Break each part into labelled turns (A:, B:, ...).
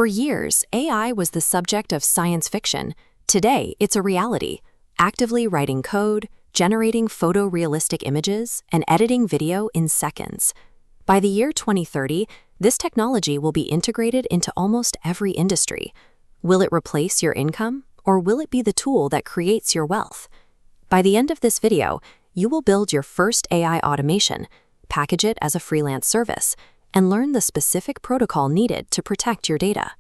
A: For years, AI was the subject of science fiction. Today, it's a reality, actively writing code, generating photorealistic images, and editing video in seconds. By the year 2030, this technology will be integrated into almost every industry. Will it replace your income, or will it be the tool that creates your wealth? By the end of this video, you will build your first AI automation, package it as a freelance service, and learn the specific protocol needed to protect your data.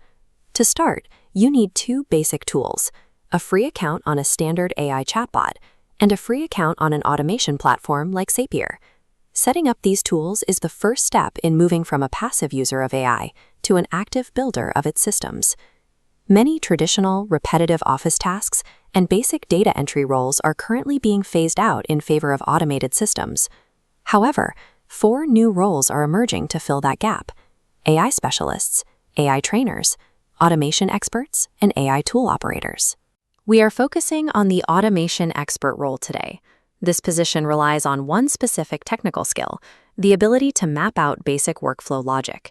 A: To start, you need two basic tools: a free account on a standard AI chatbot and a free account on an automation platform like Zapier. Setting up these tools is the first step in moving from a passive user of AI to an active builder of its systems. Many traditional, repetitive office tasks and basic data entry roles are currently being phased out in favor of automated systems. However, 4 new roles are emerging to fill that gap: AI specialists, AI trainers, automation experts, and AI tool operators. We are focusing on the automation expert role today. This position relies on one specific technical skill: the ability to map out basic workflow logic.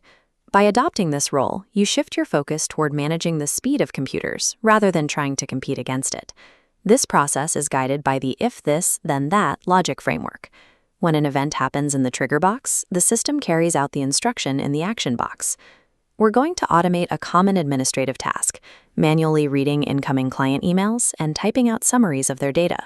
A: By adopting this role, you shift your focus toward managing the speed of computers rather than trying to compete against it. This process is guided by the if this, then that logic framework. When an event happens in the trigger box, the system carries out the instruction in the action box. We're going to automate a common administrative task: manually reading incoming client emails and typing out summaries of their data.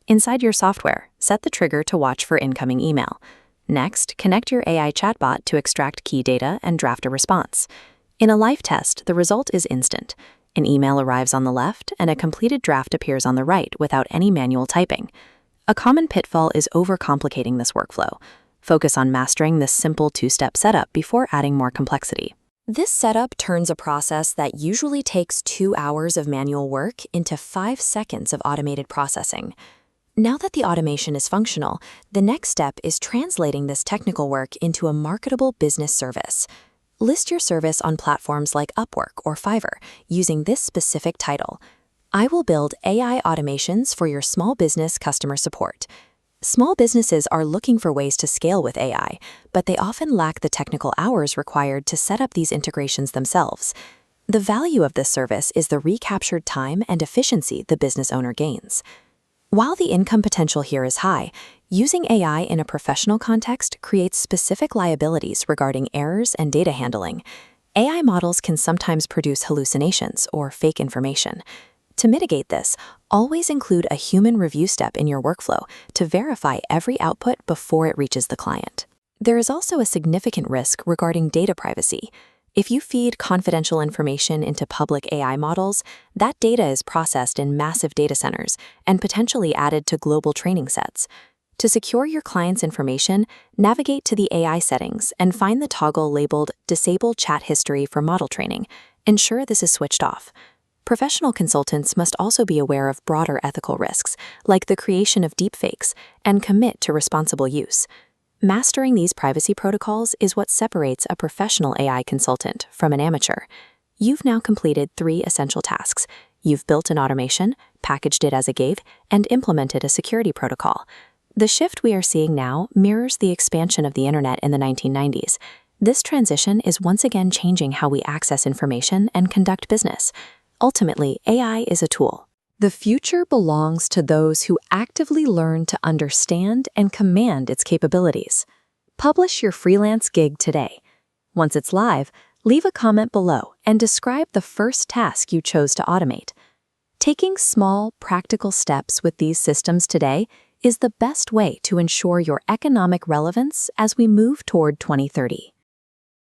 A: Inside your software, set the trigger to watch for incoming email. Next, connect your AI chatbot to extract key data and draft a response. In a live test, the result is instant. An email arrives on the left and a completed draft appears on the right without any manual typing. A common pitfall is overcomplicating this workflow. Focus on mastering this simple 2-step setup before adding more complexity. This setup turns a process that usually takes 2 hours of manual work into 5 seconds of automated processing. Now that the automation is functional, the next step is translating this technical work into a marketable business service. List your service on platforms like Upwork or Fiverr using this specific title: I will build AI automations for your small business customer support. Small businesses are looking for ways to scale with AI, but they often lack the technical hours required to set up these integrations themselves. The value of this service is the recaptured time and efficiency the business owner gains. While the income potential here is high, using AI in a professional context creates specific liabilities regarding errors and data handling. AI models can sometimes produce hallucinations or fake information. To mitigate this, always include a human review step in your workflow to verify every output before it reaches the client. There is also a significant risk regarding data privacy. If you feed confidential information into public AI models, that data is processed in massive data centers and potentially added to global training sets. To secure your client's information, navigate to the AI settings and find the toggle labeled Disable Chat History for model training. Ensure this is switched off. Professional consultants must also be aware of broader ethical risks, like the creation of deepfakes, and commit to responsible use. Mastering these privacy protocols is what separates a professional AI consultant from an amateur. You've now completed 3 essential tasks. You've built an automation, packaged it as a gig, and implemented a security protocol. The shift we are seeing now mirrors the expansion of the internet in the 1990s. This transition is once again changing how we access information and conduct business. Ultimately, AI is a tool. The future belongs to those who actively learn to understand and command its capabilities. Publish your freelance gig today. Once it's live, leave a comment below and describe the first task you chose to automate. Taking small, practical steps with these systems today is the best way to ensure your economic relevance as we move toward 2030.